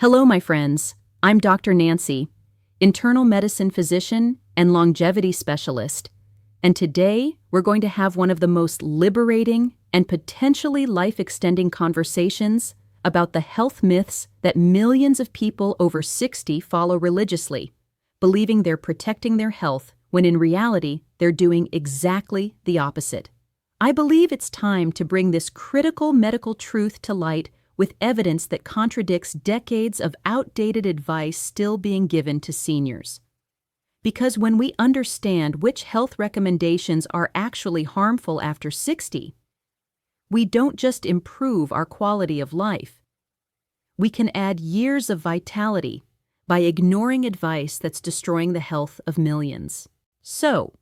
Hello, my friends. I'm Dr. Nancy, internal medicine physician and longevity specialist, and today we're going to have one of the most liberating and potentially life-extending conversations about the health myths that millions of people over 60 follow religiously, believing they're protecting their health when in reality they're doing exactly the opposite. I believe it's time to bring this critical medical truth to light with evidence that contradicts decades of outdated advice still being given to seniors. Because when we understand which health recommendations are actually harmful after 60, we don't just improve our quality of life. We can add years of vitality by ignoring advice that's destroying the health of millions. So,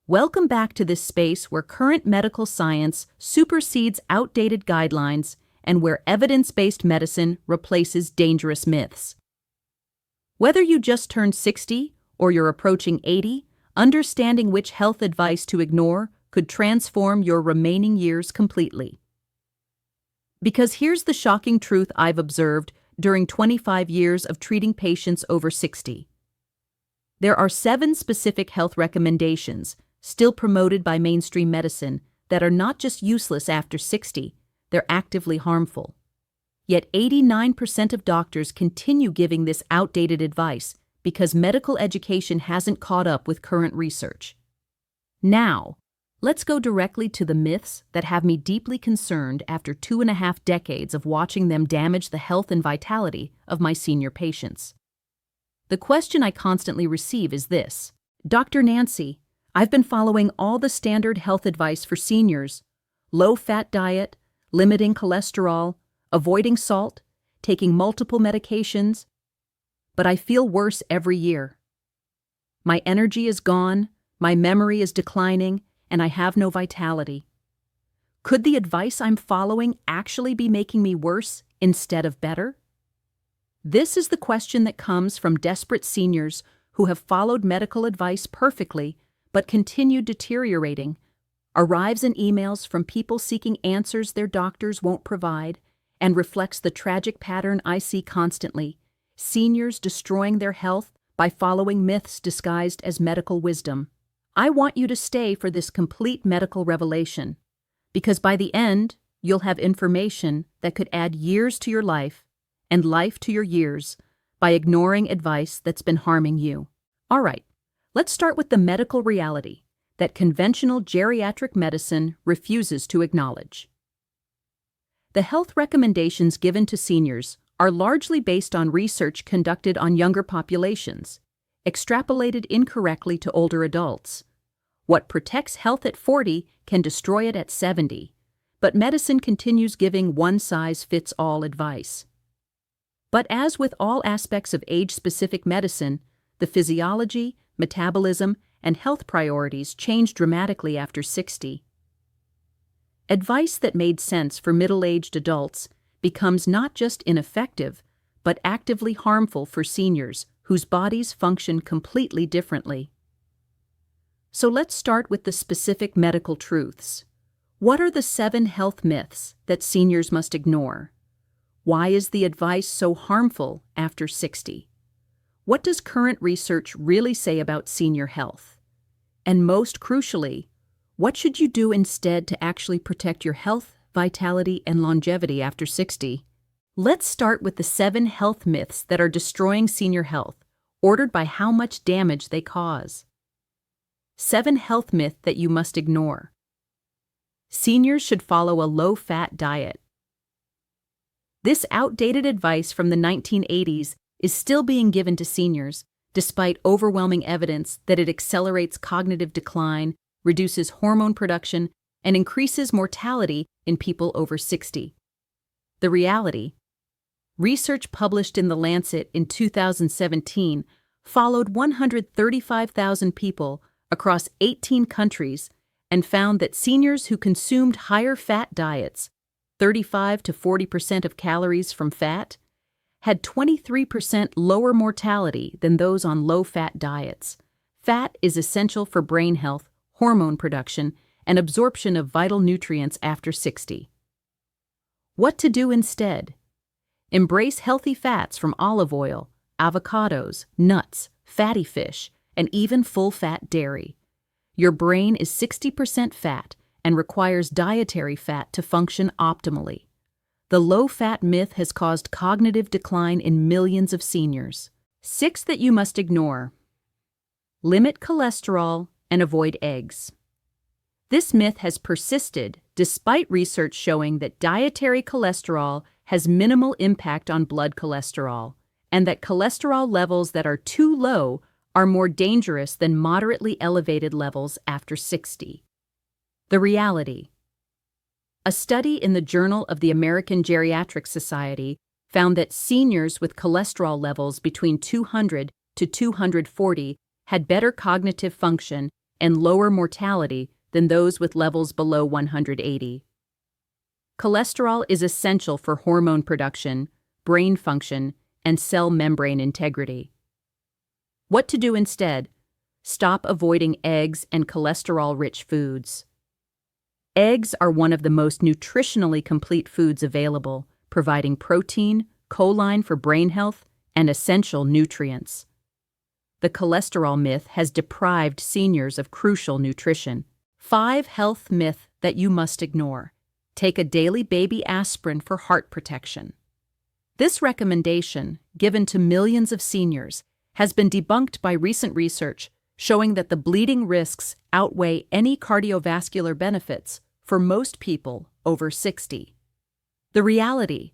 welcome back to this space where current medical science supersedes outdated guidelines and where evidence-based medicine replaces dangerous myths. Whether you just turned 60 or you're approaching 80, understanding which health advice to ignore could transform your remaining years completely. Because here's the shocking truth I've observed during 25 years of treating patients over 60. There are 7 specific health recommendations still promoted by mainstream medicine that are not just useless after 60, they're actively harmful. Yet 89% of doctors continue giving this outdated advice because medical education hasn't caught up with current research. Now, let's go directly to the myths that have me deeply concerned after 2.5 decades of watching them damage the health and vitality of my senior patients. The question I constantly receive is this: Dr. Nancy, I've been following all the standard health advice for seniors: low-fat diet, limiting cholesterol, avoiding salt, taking multiple medications, but I feel worse every year. My energy is gone, my memory is declining, and I have no vitality. Could the advice I'm following actually be making me worse instead of better? This is the question that comes from desperate seniors who have followed medical advice perfectly but continue deteriorating, arrives in emails from people seeking answers their doctors won't provide, and reflects the tragic pattern I see constantly: seniors destroying their health by following myths disguised as medical wisdom. I want you to stay for this complete medical revelation, because by the end, you'll have information that could add years to your life and life to your years by ignoring advice that's been harming you. All right, let's start with the medical reality that conventional geriatric medicine refuses to acknowledge. The health recommendations given to seniors are largely based on research conducted on younger populations, extrapolated incorrectly to older adults. What protects health at 40 can destroy it at 70, but medicine continues giving one-size-fits-all advice. But as with all aspects of age-specific medicine, the physiology, metabolism, and health priorities change dramatically after 60. Advice that made sense for middle-aged adults becomes not just ineffective, but actively harmful for seniors whose bodies function completely differently. So let's start with the specific medical truths. What are the 7 health myths that seniors must ignore? Why is the advice so harmful after 60? What does current research really say about senior health? And most crucially, what should you do instead to actually protect your health, vitality, and longevity after 60? Let's start with the 7 health myths that are destroying senior health, ordered by how much damage they cause. 7 health myths that you must ignore. Seniors should follow a low-fat diet. This outdated advice from the 1980s is still being given to seniors, despite overwhelming evidence that it accelerates cognitive decline, reduces hormone production, and increases mortality in people over 60. The reality: research published in The Lancet in 2017 followed 135,000 people across 18 countries and found that seniors who consumed higher fat diets, 35 to 40% of calories from fat, had 23% lower mortality than those on low-fat diets. Fat is essential for brain health, hormone production, and absorption of vital nutrients after 60. What to do instead? Embrace healthy fats from olive oil, avocados, nuts, fatty fish, and even full-fat dairy. Your brain is 60% fat and requires dietary fat to function optimally. The low-fat myth has caused cognitive decline in millions of seniors. 6 that you must ignore. Limit cholesterol and avoid eggs. This myth has persisted despite research showing that dietary cholesterol has minimal impact on blood cholesterol, and that cholesterol levels that are too low are more dangerous than moderately elevated levels after 60. The reality. A study in the Journal of the American Geriatric Society found that seniors with cholesterol levels between 200 to 240 had better cognitive function and lower mortality than those with levels below 180. Cholesterol is essential for hormone production, brain function, and cell membrane integrity. What to do instead? Stop avoiding eggs and cholesterol-rich foods. Eggs are one of the most nutritionally complete foods available, providing protein, choline for brain health, and essential nutrients. The cholesterol myth has deprived seniors of crucial nutrition. 5 health myths that you must ignore. Take a daily baby aspirin for heart protection. This recommendation, given to millions of seniors, has been debunked by recent research showing that the bleeding risks outweigh any cardiovascular benefits for most people over 60. The reality.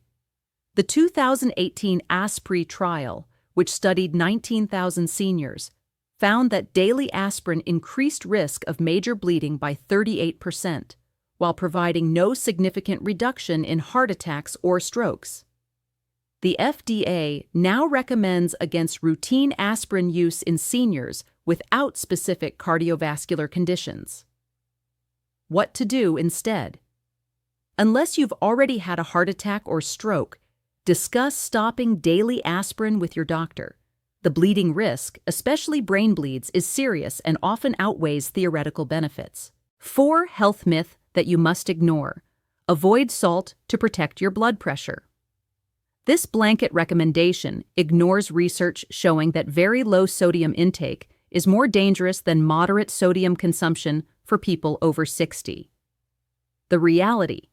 The 2018 ASPRI trial, which studied 19,000 seniors, found that daily aspirin increased risk of major bleeding by 38%, while providing no significant reduction in heart attacks or strokes. The FDA now recommends against routine aspirin use in seniors without specific cardiovascular conditions. What to do instead? Unless you've already had a heart attack or stroke, discuss stopping daily aspirin with your doctor. The bleeding risk, especially brain bleeds, is serious and often outweighs theoretical benefits. 4 health myths that you must ignore. Avoid salt to protect your blood pressure. This blanket recommendation ignores research showing that very low sodium intake is more dangerous than moderate sodium consumption for people over 60. The reality.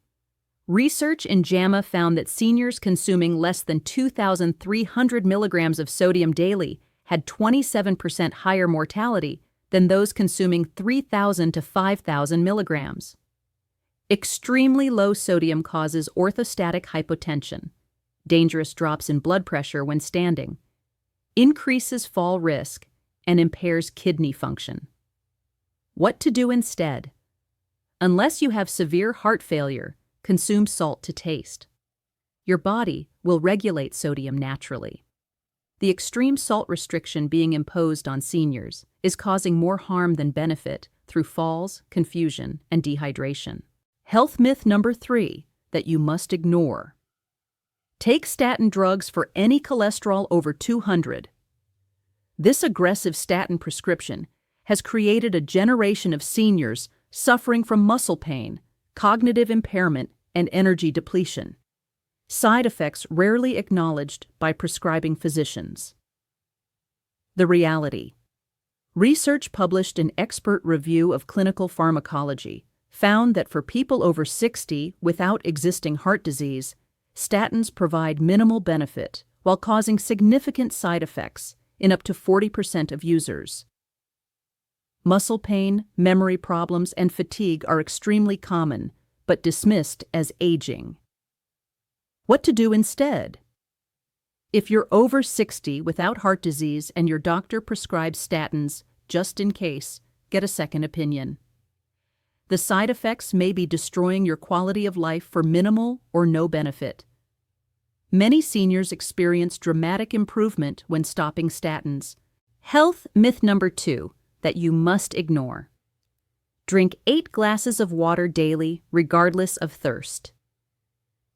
Research in JAMA found that seniors consuming less than 2,300 milligrams of sodium daily had 27% higher mortality than those consuming 3,000 to 5,000 milligrams. Extremely low sodium causes orthostatic hypotension, dangerous drops in blood pressure when standing, increases fall risk, and impairs kidney function. What to do instead? Unless you have severe heart failure, consume salt to taste. Your body will regulate sodium naturally. The extreme salt restriction being imposed on seniors is causing more harm than benefit through falls, confusion, and dehydration. Health myth number 3 that you must ignore. Take statin drugs for any cholesterol over 200. This aggressive statin prescription has created a generation of seniors suffering from muscle pain, cognitive impairment, and energy depletion. Side effects rarely acknowledged by prescribing physicians. The reality. Research published in Expert Review of Clinical Pharmacology found that for people over 60 without existing heart disease, statins provide minimal benefit while causing significant side effects in up to 40% of users. Muscle pain, memory problems, and fatigue are extremely common, but dismissed as aging. What to do instead? If you're over 60 without heart disease and your doctor prescribes statins, just in case, get a second opinion. The side effects may be destroying your quality of life for minimal or no benefit. Many seniors experience dramatic improvement when stopping statins. Health myth number 2 that you must ignore. Drink 8 glasses of water daily, regardless of thirst.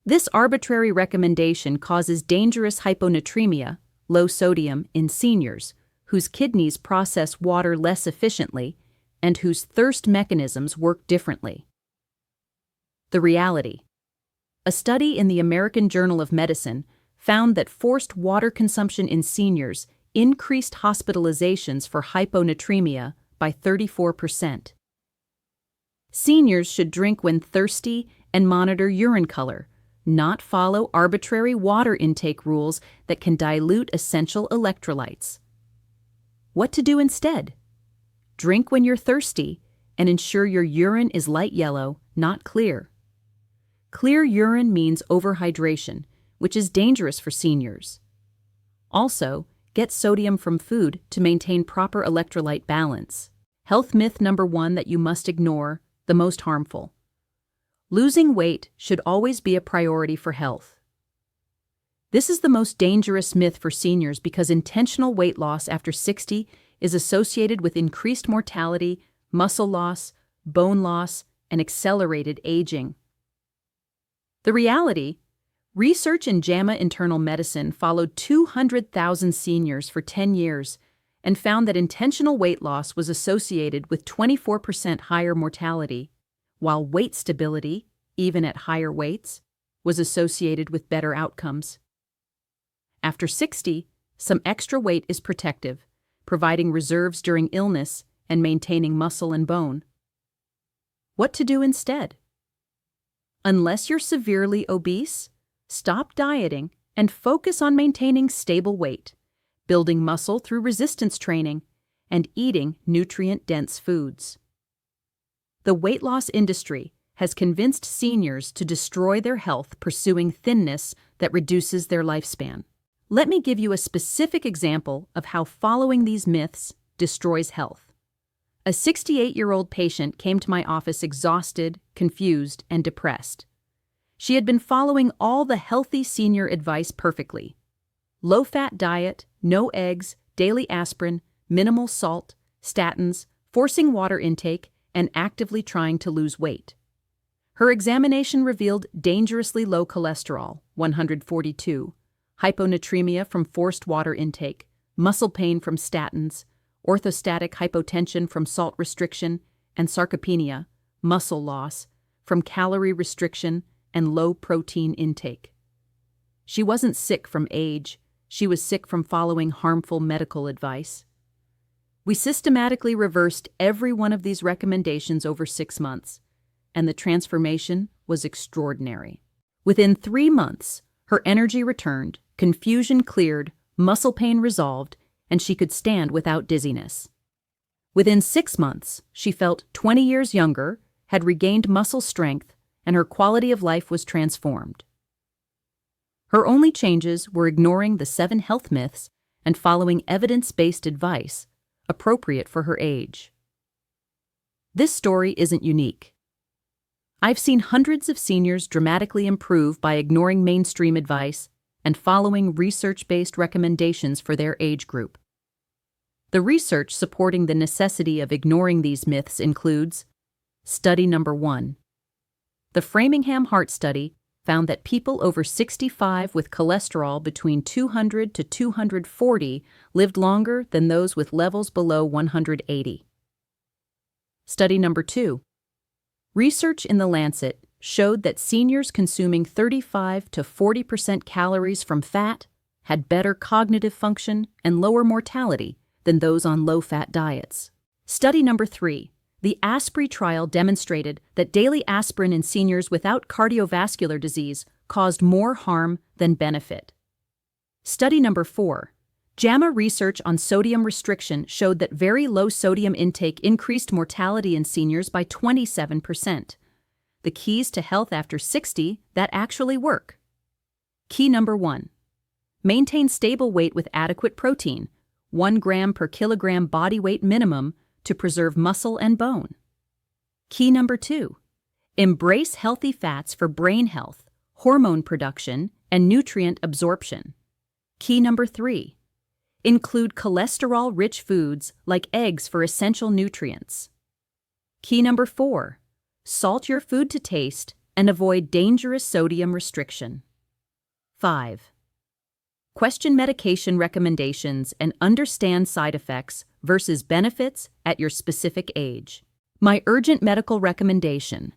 This arbitrary recommendation causes dangerous hyponatremia, low sodium, in seniors whose kidneys process water less efficiently and whose thirst mechanisms work differently. The reality. A study in the American Journal of Medicine found that forced water consumption in seniors increased hospitalizations for hyponatremia by 34%. Seniors should drink when thirsty and monitor urine color, not follow arbitrary water intake rules that can dilute essential electrolytes. What to do instead? Drink when you're thirsty and ensure your urine is light yellow, not clear. Clear urine means overhydration, which is dangerous for seniors. Also, get sodium from food to maintain proper electrolyte balance. Health myth number 1 that you must ignore, the most harmful. Losing weight should always be a priority for health. This is the most dangerous myth for seniors because intentional weight loss after 60 is associated with increased mortality, muscle loss, bone loss, and accelerated aging. The reality: research in JAMA Internal Medicine followed 200,000 seniors for 10 years and found that intentional weight loss was associated with 24% higher mortality, while weight stability, even at higher weights, was associated with better outcomes. After 60, some extra weight is protective, providing reserves during illness and maintaining muscle and bone. What to do instead? Unless you're severely obese, stop dieting and focus on maintaining stable weight, building muscle through resistance training, and eating nutrient-dense foods. The weight loss industry has convinced seniors to destroy their health pursuing thinness that reduces their lifespan. Let me give you a specific example of how following these myths destroys health. A 68-year-old patient came to my office exhausted, confused, and depressed. She had been following all the healthy senior advice perfectly: low-fat diet, no eggs, daily aspirin, minimal salt, statins, forcing water intake, and actively trying to lose weight. Her examination revealed dangerously low cholesterol, 142, hyponatremia from forced water intake, muscle pain from statins, orthostatic hypotension from salt restriction, and sarcopenia, muscle loss, from calorie restriction and low protein intake. She wasn't sick from age, she was sick from following harmful medical advice. We systematically reversed every one of these recommendations over 6 months, and the transformation was extraordinary. Within 3 months, her energy returned, confusion cleared, muscle pain resolved, and she could stand without dizziness. Within 6 months, she felt 20 years younger, had regained muscle strength, and her quality of life was transformed. Her only changes were ignoring the 7 health myths and following evidence-based advice, appropriate for her age. This story isn't unique. I've seen hundreds of seniors dramatically improve by ignoring mainstream advice and following research-based recommendations for their age group. The research supporting the necessity of ignoring these myths includes Study number 1. The Framingham Heart Study found that people over 65 with cholesterol between 200 to 240 lived longer than those with levels below 180. Study number 2. Research in The Lancet showed that seniors consuming 35 to 40% calories from fat had better cognitive function and lower mortality than those on low-fat diets. Study number 3. The ASPRI trial demonstrated that daily aspirin in seniors without cardiovascular disease caused more harm than benefit. Study number 4. JAMA research on sodium restriction showed that very low sodium intake increased mortality in seniors by 27%. The keys to health after 60 that actually work. Key number 1. Maintain stable weight with adequate protein, 1 gram per kilogram body weight minimum, to preserve muscle and bone. Key number 2. Embrace healthy fats for brain health, hormone production, and nutrient absorption. Key number 3. Include cholesterol-rich foods like eggs for essential nutrients. Key number 4. Salt your food to taste and avoid dangerous sodium restriction. 5. Question medication recommendations and understand side effects versus benefits at your specific age. My urgent medical recommendation: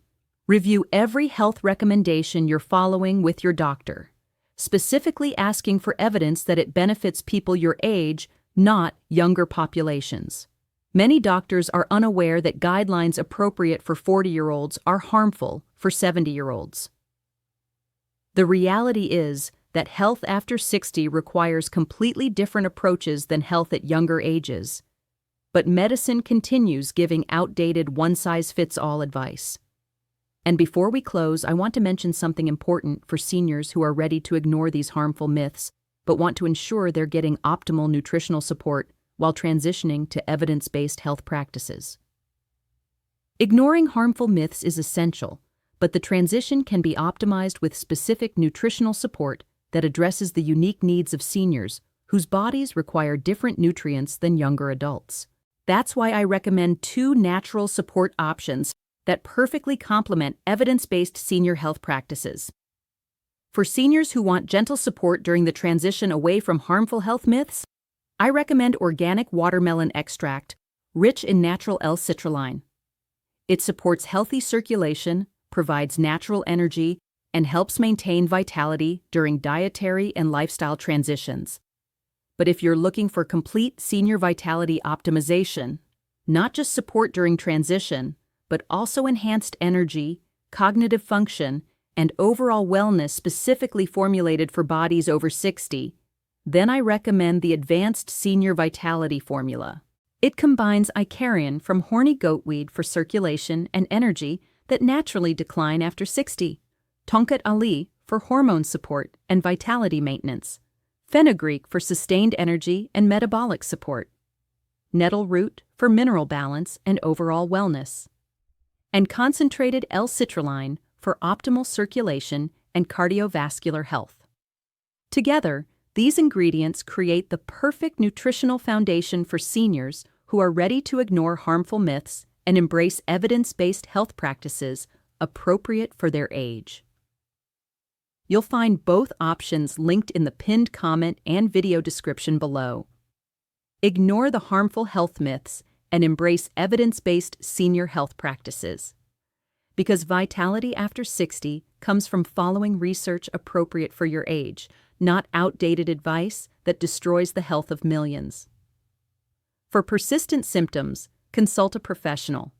review every health recommendation you're following with your doctor. specifically asking for evidence that it benefits people your age, not younger populations. Many doctors are unaware that guidelines appropriate for 40-year-olds are harmful for 70-year-olds. The reality is that health after 60 requires completely different approaches than health at younger ages. But medicine continues giving outdated one-size-fits-all advice. And before we close, I want to mention something important for seniors who are ready to ignore these harmful myths, but want to ensure they're getting optimal nutritional support while transitioning to evidence-based health practices. Ignoring harmful myths is essential, but the transition can be optimized with specific nutritional support that addresses the unique needs of seniors whose bodies require different nutrients than younger adults. That's why I recommend 2 natural support options that perfectly complement evidence-based senior health practices. For seniors who want gentle support during the transition away from harmful health myths, I recommend organic watermelon extract, rich in natural L-citrulline. It supports healthy circulation, provides natural energy, and helps maintain vitality during dietary and lifestyle transitions. But if you're looking for complete senior vitality optimization, not just support during transition, but also enhanced energy, cognitive function, and overall wellness specifically formulated for bodies over 60, then I recommend the Advanced Senior Vitality Formula. It combines Icarian from horny goatweed for circulation and energy that naturally decline after 60, Tonkat Ali for hormone support and vitality maintenance, fenugreek for sustained energy and metabolic support, nettle root for mineral balance and overall wellness, and concentrated L-citrulline for optimal circulation and cardiovascular health. Together, these ingredients create the perfect nutritional foundation for seniors who are ready to ignore harmful myths and embrace evidence-based health practices appropriate for their age. You'll find both options linked in the pinned comment and video description below. Ignore the harmful health myths and embrace evidence-based senior health practices. Because vitality after 60 comes from following research appropriate for your age, not outdated advice that destroys the health of millions. For persistent symptoms, consult a professional.